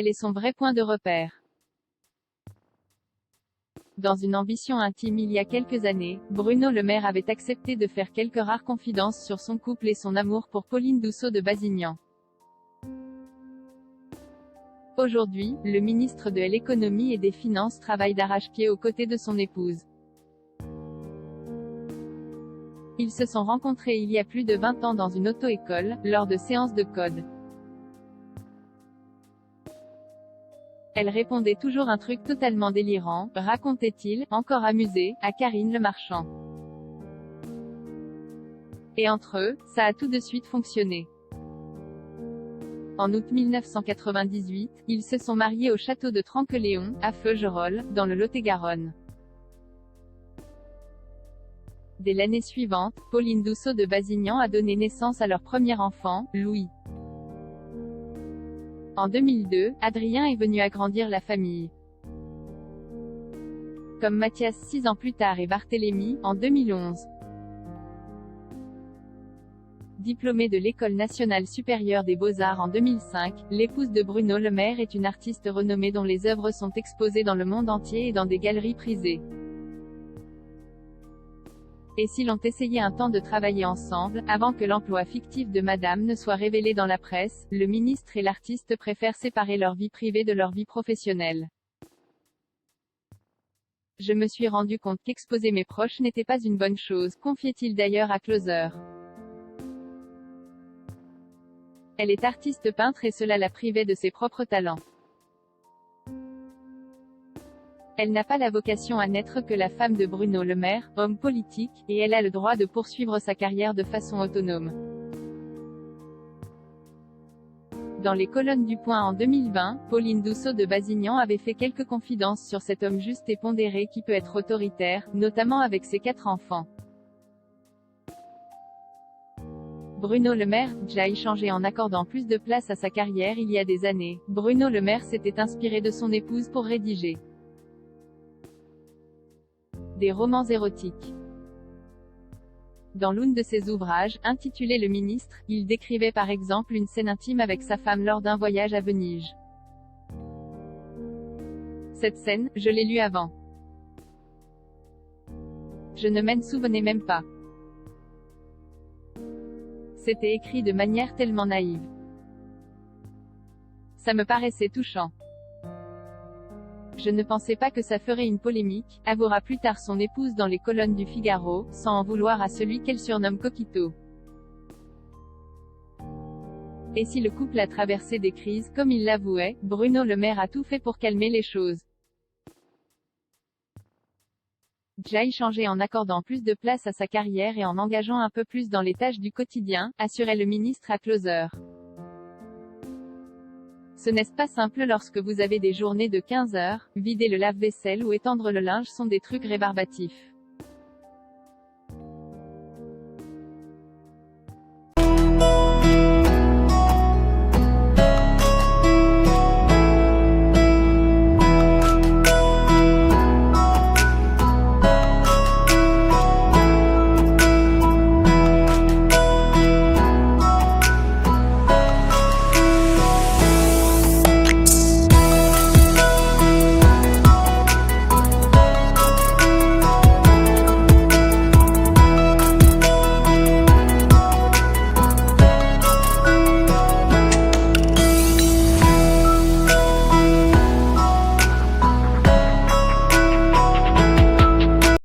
Elle est son vrai point de repère. Dans une ambition intime il y a quelques années, Bruno Le Maire avait accepté de faire quelques rares confidences sur son couple et son amour pour Pauline Dussault de Basignan. Aujourd'hui, le ministre de l'Économie et des Finances travaille d'arrache-pied aux côtés de son épouse. Ils se sont rencontrés il y a plus de 20 ans dans une auto-école, lors de séances de code. Elle répondait toujours un truc totalement délirant, racontait-il, encore amusé, à Karine Le Marchand. Et entre eux, ça a tout de suite fonctionné. En août 1998, ils se sont mariés au château de Tranqueléon, à Feugerolles, dans le Lot-et-Garonne. Dès l'année suivante, Pauline Dussault de Basignan a donné naissance à leur premier enfant, Louis. En 2002, Adrien est venu agrandir la famille. Comme Mathias 6 ans plus tard et Barthélémy, en 2011. Diplômée de l'École nationale supérieure des beaux-arts en 2005, l'épouse de Bruno Le Maire est une artiste renommée dont les œuvres sont exposées dans le monde entier et dans des galeries prisées. Et s'ils ont essayé un temps de travailler ensemble, avant que l'emploi fictif de Madame ne soit révélé dans la presse, le ministre et l'artiste préfèrent séparer leur vie privée de leur vie professionnelle. Je me suis rendu compte qu'exposer mes proches n'était pas une bonne chose, confiait-il d'ailleurs à Closer. Elle est artiste peintre et cela la privait de ses propres talents. Elle n'a pas la vocation à n'être que la femme de Bruno Le Maire, homme politique, et elle a le droit de poursuivre sa carrière de façon autonome. Dans les colonnes du Point en 2020, Pauline Dussault de Basignan avait fait quelques confidences sur cet homme juste et pondéré qui peut être autoritaire, notamment avec ses 4 enfants. Bruno Le Maire, déjà échangé en accordant plus de place à sa carrière il y a des années, Bruno Le Maire s'était inspiré de son épouse pour rédiger des romans érotiques. Dans l'un de ses ouvrages, intitulé Le Ministre, il décrivait par exemple une scène intime avec sa femme lors d'un voyage à Venise. Cette scène, je l'ai lue avant. Je ne m'en souvenais même pas. C'était écrit de manière tellement naïve. Ça me paraissait touchant. Je ne pensais pas que ça ferait une polémique, avouera plus tard son épouse dans les colonnes du Figaro, sans en vouloir à celui qu'elle surnomme Coquito. Et si le couple a traversé des crises, comme il l'avouait, Bruno Le Maire a tout fait pour calmer les choses. Déjà échangé en accordant plus de place à sa carrière et en engageant un peu plus dans les tâches du quotidien, assurait le ministre à Closer. Ce n'est pas simple lorsque vous avez des journées de 15 heures, vider le lave-vaisselle ou étendre le linge sont des trucs rébarbatifs.